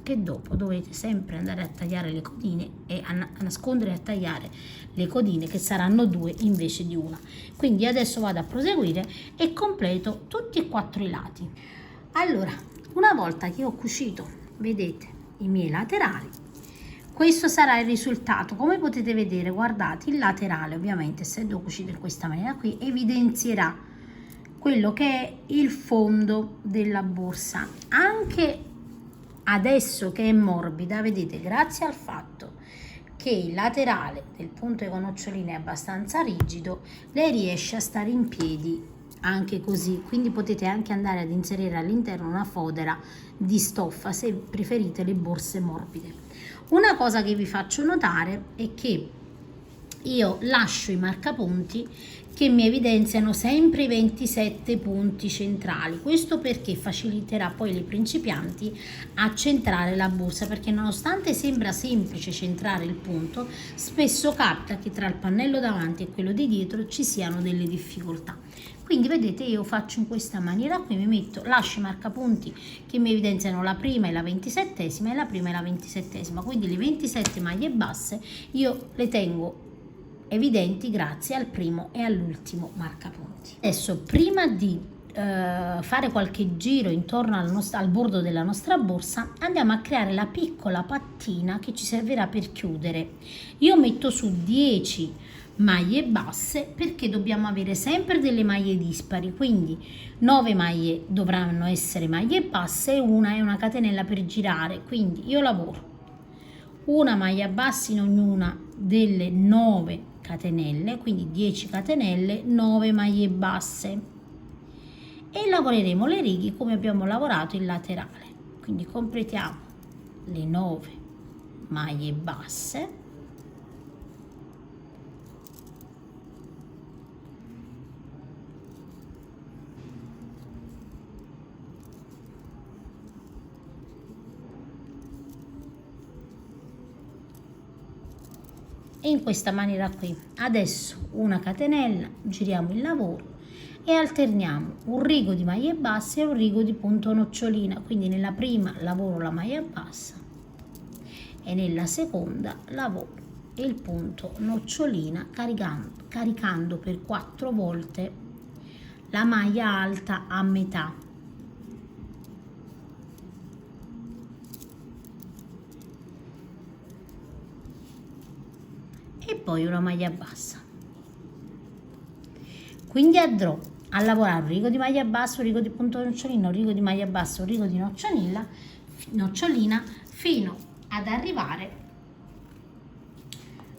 che dopo dovete sempre andare a tagliare le codine e a nascondere e a tagliare le codine, che saranno 2 invece di una. Quindi adesso vado a proseguire e completo tutti e 4 i lati. Allora, una volta che ho cucito, vedete, i miei laterali, questo sarà il risultato. Come potete vedere, guardate, il laterale ovviamente, essendo cucito in questa maniera qui, evidenzierà quello che è il fondo della borsa. Anche adesso che è morbida, vedete, grazie al fatto che il laterale del punto con noccioline è abbastanza rigido, lei riesce a stare in piedi anche così. Quindi potete anche andare ad inserire all'interno una fodera di stoffa se preferite le borse morbide. Una cosa che vi faccio notare è che io lascio i marcapunti che mi evidenziano sempre i 27 punti centrali. Questo perché faciliterà poi ai principianti a centrare la borsa, perché nonostante sembra semplice centrare il punto, spesso capita che tra il pannello davanti e quello di dietro ci siano delle difficoltà. Quindi vedete, io faccio in questa maniera qui, mi metto, lascio i marcapunti che mi evidenziano la prima e la 27esima e la prima e la 27esima, quindi le 27 maglie basse io le tengo evidenti grazie al primo e all'ultimo marcapunti. Adesso, prima di fare qualche giro intorno al bordo della nostra borsa, andiamo a creare la piccola pattina che ci servirà per chiudere. Io metto su 10 maglie basse perché dobbiamo avere sempre delle maglie dispari, quindi 9 maglie dovranno essere maglie basse e una è una catenella per girare. Quindi io lavoro una maglia bassa in ognuna delle 9 catenelle, quindi 10 catenelle, 9 maglie basse, e lavoreremo le righe come abbiamo lavorato il laterale. Quindi completiamo le 9 maglie basse, e in questa maniera qui. Adesso una catenella, giriamo il lavoro e alterniamo un rigo di maglie basse e un rigo di punto nocciolina. Quindi nella prima lavoro la maglia bassa e nella seconda lavoro il punto nocciolina, caricando per 4 volte la maglia alta a metà. E poi una maglia bassa. Quindi andrò a lavorare un rigo di maglia bassa, un rigo di punto nocciolina, un rigo di maglia bassa, un rigo di nocciolina fino ad arrivare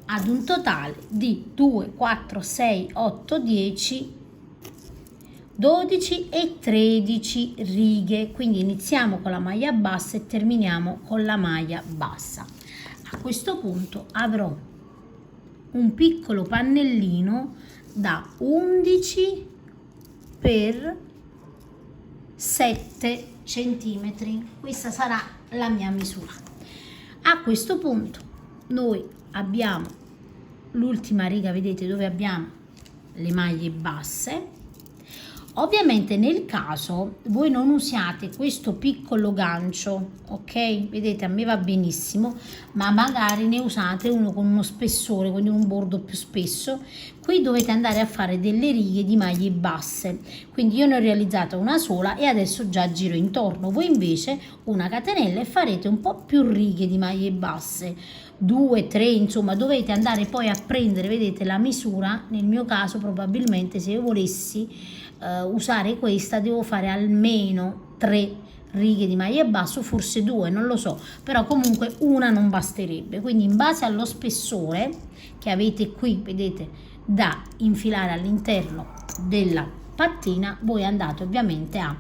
ad un totale di 2, 4, 6, 8, 10, 12 e 13 righe. Quindi iniziamo con la maglia bassa e terminiamo con la maglia bassa. A questo punto avrò un piccolo pannellino da 11 per 7 centimetri. Questa sarà la mia misura. A questo punto noi abbiamo l'ultima riga, vedete, dove abbiamo le maglie basse. Ovviamente nel caso voi non usiate questo piccolo gancio, ok? Vedete, a me va benissimo, ma magari ne usate uno con uno spessore, quindi un bordo più spesso. Qui dovete andare a fare delle righe di maglie basse, quindi io ne ho realizzata una sola e adesso già giro intorno. Voi invece una catenella e farete un po' più righe di maglie basse, 2, 3, insomma dovete andare poi a prendere, vedete, la misura. Nel mio caso probabilmente se io volessi usare questa devo fare almeno 3 righe di maglia basso, forse 2, non lo so, però comunque una non basterebbe. Quindi in base allo spessore che avete qui, vedete, da infilare all'interno della pattina, voi andate ovviamente a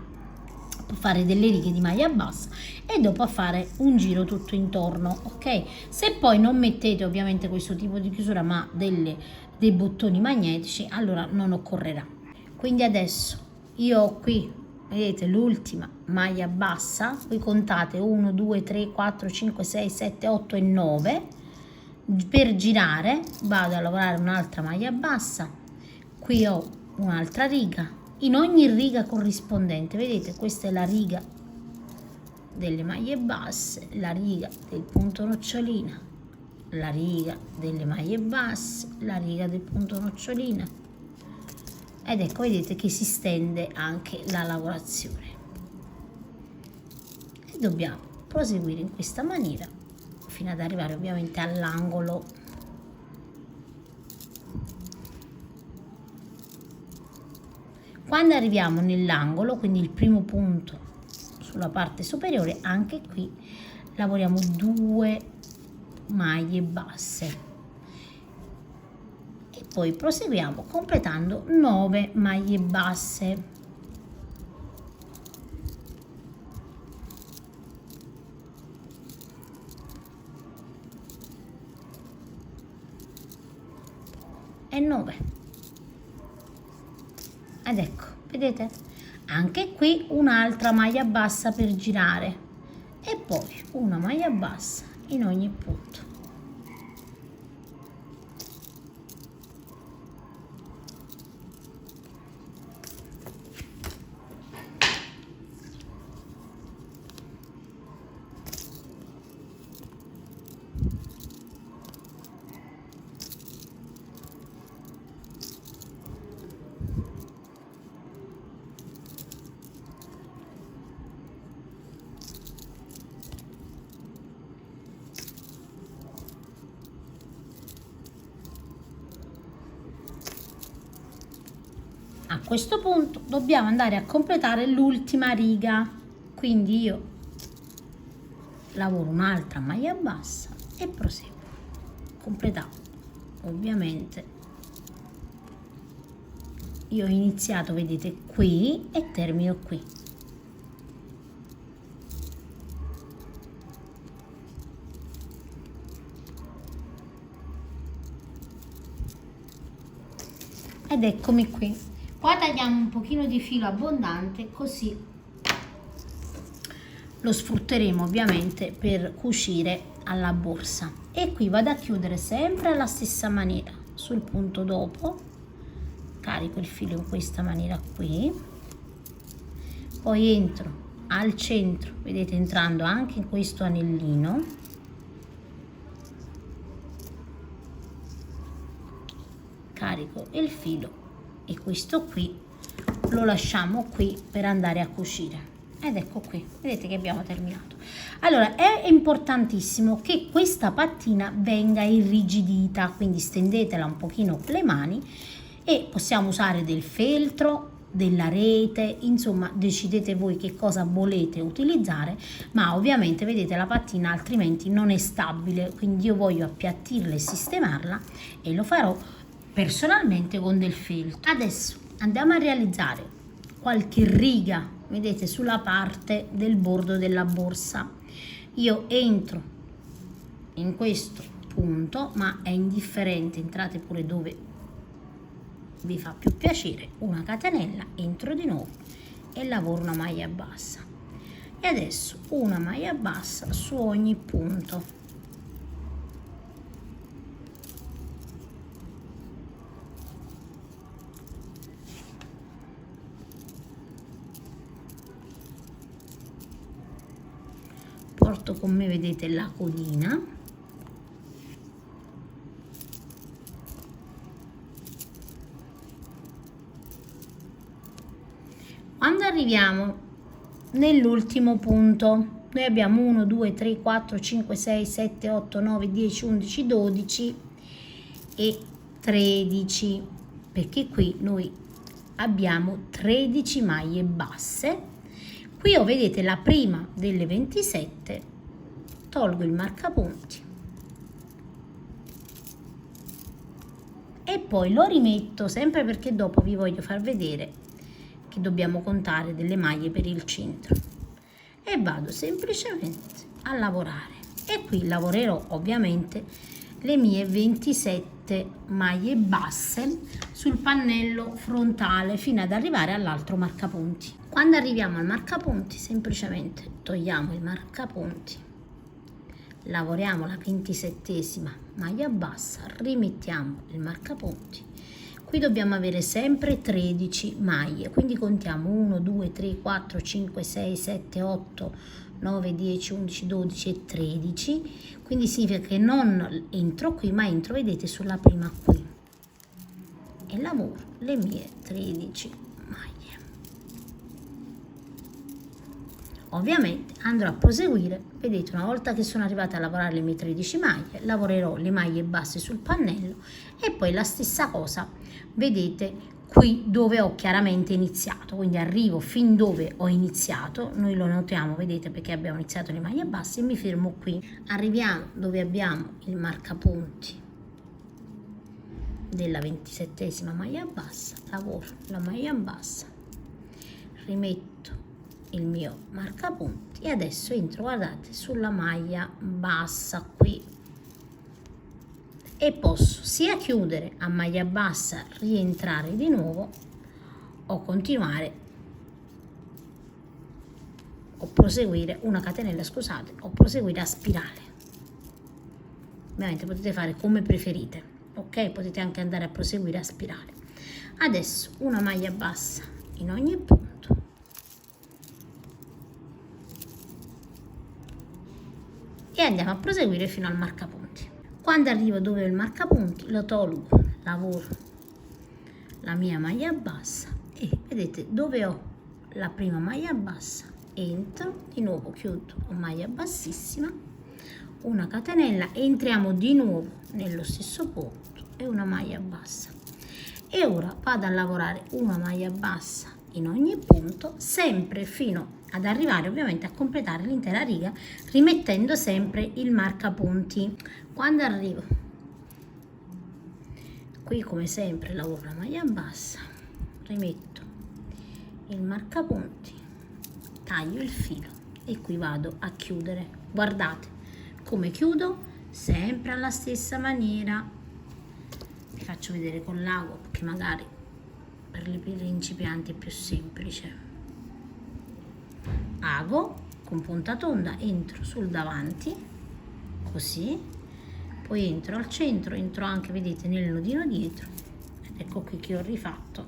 fare delle righe di maglia bassa e dopo a fare un giro tutto intorno, ok? Se poi non mettete ovviamente questo tipo di chiusura ma dei bottoni magnetici, allora non occorrerà. Quindi adesso io ho qui, vedete, l'ultima maglia bassa, qui contate 1, 2, 3, 4, 5, 6, 7, 8 e 9, Per girare vado a lavorare un'altra maglia bassa, qui ho un'altra riga, in ogni riga corrispondente, vedete, questa è la riga delle maglie basse, la riga del punto nocciolina, la riga delle maglie basse, la riga del punto nocciolina, ed ecco, vedete che si stende anche la lavorazione. E dobbiamo proseguire in questa maniera fino ad arrivare ovviamente all'angolo. Quando arriviamo nell'angolo, quindi il primo punto sulla parte superiore, anche qui lavoriamo 2 maglie basse e poi proseguiamo completando 9 maglie basse. E 9. Ed ecco, vedete? Anche qui un'altra maglia bassa per girare e poi una maglia bassa in ogni punto. A questo punto dobbiamo andare a completare l'ultima riga, quindi io lavoro un'altra maglia bassa e proseguo, completando ovviamente. Io ho iniziato, vedete, qui e termino qui. Ed eccomi qui. Poi tagliamo un pochino di filo abbondante, così lo sfrutteremo ovviamente per cucire alla borsa. E qui vado a chiudere sempre alla stessa maniera sul punto dopo, carico il filo in questa maniera qui, poi entro al centro, vedete, entrando anche in questo anellino, carico il filo e questo qui lo lasciamo qui per andare a cucire. Ed ecco qui, vedete che abbiamo terminato. Allora, è importantissimo che questa pattina venga irrigidita, quindi stendetela un pochino le mani e possiamo usare del feltro, della rete, insomma decidete voi che cosa volete utilizzare, ma ovviamente vedete la pattina altrimenti non è stabile, quindi io voglio appiattirla e sistemarla e lo farò personalmente con del feltro. Adesso andiamo a realizzare qualche riga, vedete, sulla parte del bordo della borsa. Io entro in questo punto, ma è indifferente, entrate pure dove vi fa più piacere, una catenella, entro di nuovo e lavoro una maglia bassa. E adesso una maglia bassa su ogni punto. Porto con me, vedete, la codina, quando arriviamo nell'ultimo punto noi abbiamo 1 2 3 4 5 6 7 8 9 10 11 12 e 13, perché qui noi abbiamo 13 maglie basse. Qui ho, vedete, la prima delle 27, tolgo il marcapunti e poi lo rimetto, sempre perché dopo vi voglio far vedere che dobbiamo contare delle maglie per il centro, e vado semplicemente a lavorare. E qui lavorerò ovviamente le mie 27 maglie basse sul pannello frontale fino ad arrivare all'altro marcapunti. Quando arriviamo al marcapunti semplicemente togliamo il marcapunti, lavoriamo la 27esima maglia bassa, rimettiamo il marcapunti. Qui dobbiamo avere sempre 13 maglie, quindi contiamo 1 2 3 4 5 6 7 8 9 10 11 12 e 13, quindi significa che non entro qui ma entro, vedete, sulla prima qui e lavoro le mie 13 maglie. Ovviamente andrò a proseguire, vedete, una volta che sono arrivata a lavorare le mie 13 maglie, lavorerò le maglie basse sul pannello e poi la stessa cosa, vedete, qui dove ho chiaramente iniziato, quindi arrivo fin dove ho iniziato, noi lo notiamo, vedete, perché abbiamo iniziato le maglie basse, e mi fermo qui. Arriviamo dove abbiamo il marcapunti della 27esima maglia bassa, lavoro la maglia bassa, rimetto il mio marcapunti e adesso entro, guardate, sulla maglia bassa qui e posso sia chiudere a maglia bassa, rientrare di nuovo o continuare o proseguire una catenella, scusate, o proseguire a spirale. Ovviamente potete fare come preferite, ok? Potete anche andare a proseguire a spirale. Adesso una maglia bassa in ogni punto e andiamo a proseguire fino al marcapunti. Quando arrivo dove ho il marcapunti lo tolgo, lavoro la mia maglia bassa e vedete dove ho la prima maglia bassa, entro di nuovo, chiudo con maglia bassissima, una catenella, entriamo di nuovo nello stesso punto e una maglia bassa e ora vado a lavorare una maglia bassa in ogni punto, sempre fino ad arrivare ovviamente a completare l'intera riga, rimettendo sempre il marcapunti. Quando arrivo qui, come sempre, lavoro la maglia bassa, rimetto il marcapunti, taglio il filo e qui vado a chiudere. Guardate come chiudo, sempre alla stessa maniera. Vi faccio vedere con l'ago perché magari per le principianti è più semplice. Ago con punta tonda, entro sul davanti così, poi entro al centro, entro anche, vedete, nel nodino dietro ed ecco qui che ho rifatto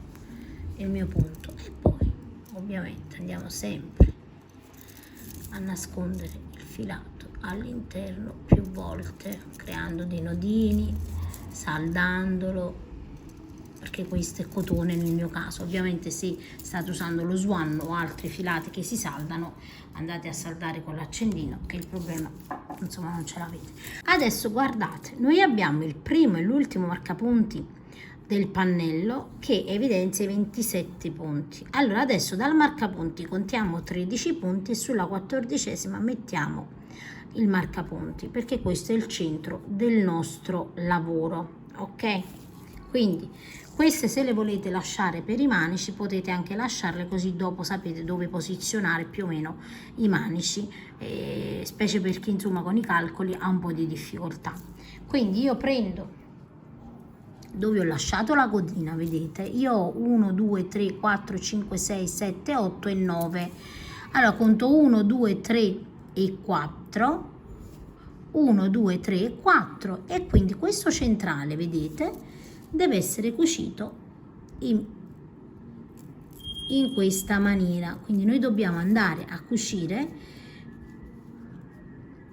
il mio punto e poi ovviamente andiamo sempre a nascondere il filato all'interno più volte, creando dei nodini, saldandolo, perché questo è cotone nel mio caso. Ovviamente se state usando lo Swan o altri filati che si saldano, andate a saldare con l'accendino, che il problema insomma non ce l'avete. Adesso guardate, noi abbiamo il primo e l'ultimo marcapunti del pannello che evidenzia i 27 punti. Allora adesso dal marcapunti contiamo 13 punti e sulla 14esima mettiamo il marcapunti, perché questo è il centro del nostro lavoro, ok? Quindi queste, se le volete lasciare per i manici, potete anche lasciarle, così dopo sapete dove posizionare più o meno i manici, specie per chi insomma con i calcoli ha un po' di difficoltà. Quindi io prendo dove ho lasciato la codina, vedete, io ho 1 2 3 4 5 6 7 8 e 9. Allora conto 1 2 3 e 4, 1 2 3 e 4, e quindi questo centrale, vedete, deve essere cucito in questa maniera. Quindi noi dobbiamo andare a cucire,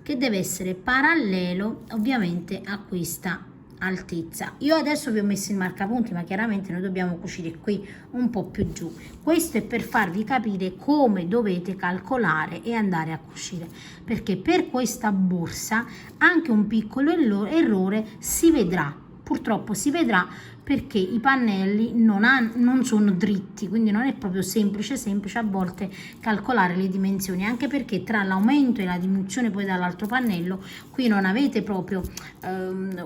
che deve essere parallelo ovviamente a questa altezza. Io adesso vi ho messo il marcapunti, ma chiaramente noi dobbiamo cucire qui un po' più giù. Questo è per farvi capire come dovete calcolare e andare a cucire, perché per questa borsa anche un piccolo errore si vedrà. Purtroppo si vedrà, perché i pannelli non sono dritti, quindi non è proprio semplice a volte calcolare le dimensioni, anche perché tra l'aumento e la diminuzione poi dall'altro pannello qui non avete proprio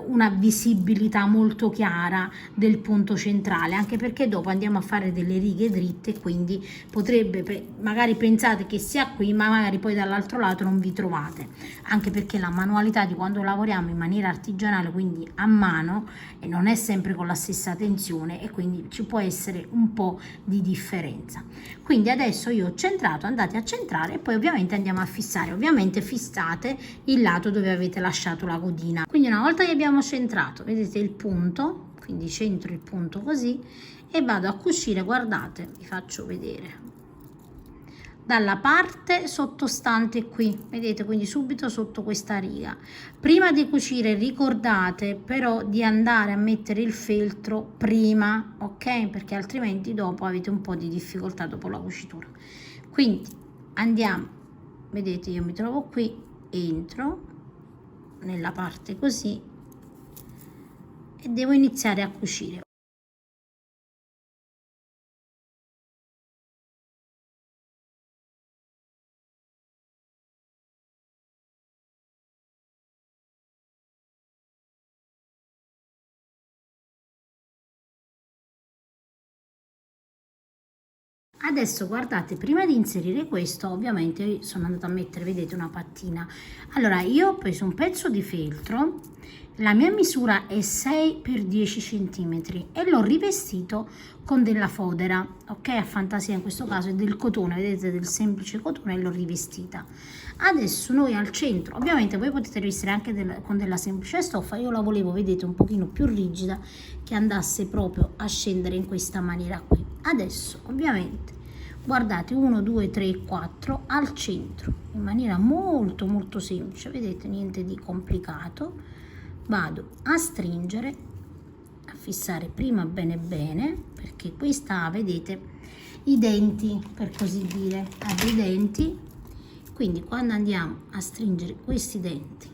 una visibilità molto chiara del punto centrale, anche perché dopo andiamo a fare delle righe dritte, quindi potrebbe, magari pensate che sia qui ma magari poi dall'altro lato non vi trovate, anche perché la manualità di quando lavoriamo in maniera artigianale, quindi a mano, e non è sempre con la stessa stessa tensione e quindi ci può essere un po' di differenza. Quindi adesso io ho centrato, andate a centrare e poi ovviamente andiamo a fissare. Ovviamente fissate il lato dove avete lasciato la codina. Quindi una volta che abbiamo centrato, vedete il punto, quindi centro il punto così e vado a cucire, guardate, vi faccio vedere, dalla parte sottostante qui, vedete, quindi subito sotto questa riga. Prima di cucire ricordate però di andare a mettere il feltro prima, ok? Perché altrimenti dopo avete un po' di difficoltà dopo la cucitura. Quindi andiamo, vedete, io mi trovo qui, entro nella parte così e devo iniziare a cucire. Adesso guardate, prima di inserire questo ovviamente sono andata a mettere, vedete, una pattina. Allora io ho preso un pezzo di feltro, la mia misura è 6 x 10 cm e l'ho rivestito con della fodera, ok, a fantasia in questo caso è del cotone, vedete, del semplice cotone, e l'ho rivestita. Adesso noi al centro, ovviamente voi potete rivestire anche con della semplice stoffa, io la volevo, vedete, un pochino più rigida, che andasse proprio a scendere in questa maniera qui. Adesso ovviamente guardate 1 2 3 4 al centro in maniera molto molto semplice, vedete, niente di complicato. Vado a stringere, a fissare prima bene bene, perché qui sta, vedete, i denti, per così dire, ha dei denti, quindi quando andiamo a stringere questi denti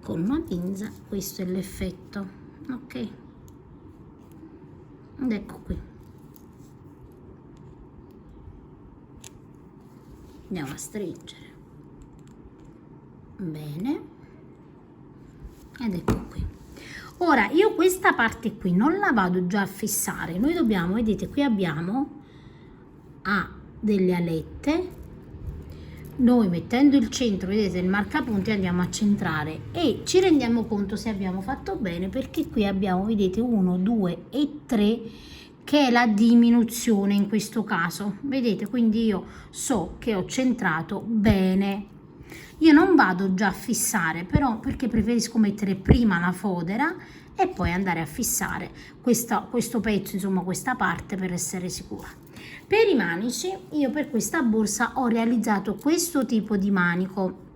con una pinza, questo è l'effetto, ok, ed ecco qui. Andiamo a stringere bene ed ecco qui. Ora io questa parte qui non la vado già a fissare, noi dobbiamo, vedete, qui abbiamo delle alette, noi mettendo il centro, vedete, il marcapunti, andiamo a centrare e ci rendiamo conto se abbiamo fatto bene, perché qui abbiamo, vedete, 1 2 e 3 che è la diminuzione in questo caso, vedete, quindi io so che ho centrato bene. Io non vado già a fissare però, perché preferisco mettere prima la fodera e poi andare a fissare questo pezzo, insomma questa parte, per essere sicura. Per i manici io per questa borsa ho realizzato questo tipo di manico.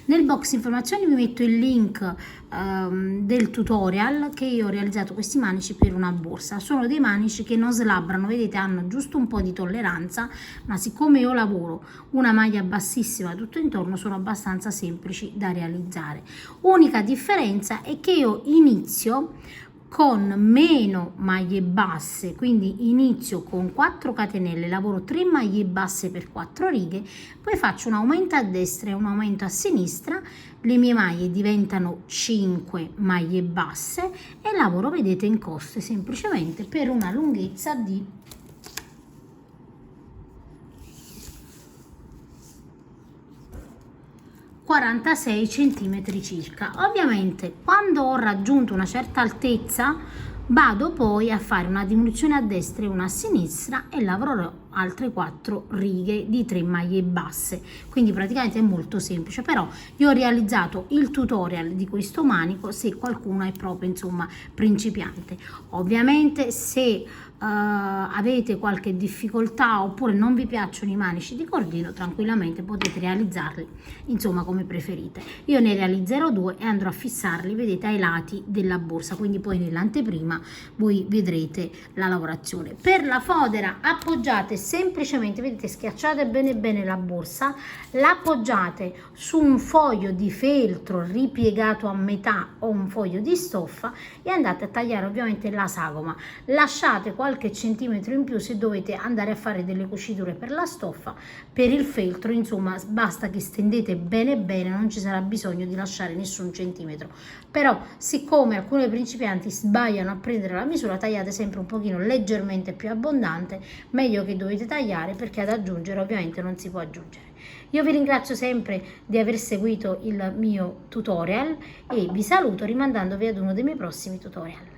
Nel box informazioni vi metto il link del tutorial che io ho realizzato questi manici per una borsa. Sono dei manici che non slabbrano, vedete, hanno giusto un po' di tolleranza, ma siccome io lavoro una maglia bassissima tutto intorno sono abbastanza semplici da realizzare. Unica differenza è che io inizio con meno maglie basse, quindi inizio con 4 catenelle, lavoro 3 maglie basse per 4 righe, poi faccio un aumento a destra e un aumento a sinistra, le mie maglie diventano 5 maglie basse e lavoro, vedete, in coste semplicemente per una lunghezza di 46 centimetri circa. Ovviamente quando ho raggiunto una certa altezza vado poi a fare una diminuzione a destra e una a sinistra e lavorerò altre 4 righe di 3 maglie basse, quindi praticamente è molto semplice. Però io ho realizzato il tutorial di questo manico se qualcuno è proprio, insomma, principiante. Ovviamente se avete qualche difficoltà oppure non vi piacciono i manici di cordino, tranquillamente potete realizzarli, insomma, come preferite. Io ne realizzerò 2 e andrò a fissarli, vedete, ai lati della borsa, quindi poi nell'anteprima voi vedrete la lavorazione. Per la fodera appoggiate semplicemente, vedete, schiacciate bene bene la borsa, l'appoggiate su un foglio di feltro ripiegato a metà o un foglio di stoffa e andate a tagliare ovviamente la sagoma. Lasciate qualche centimetro in più se dovete andare a fare delle cuciture per la stoffa. Per il feltro, insomma, basta che stendete bene bene, non ci sarà bisogno di lasciare nessun centimetro. Però siccome alcuni principianti sbagliano a prendere la misura, tagliate sempre un pochino leggermente più abbondante, meglio che dovete tagliare, perché ad aggiungere ovviamente non si può aggiungere. Io vi ringrazio sempre di aver seguito il mio tutorial e vi saluto rimandandovi ad uno dei miei prossimi tutorial.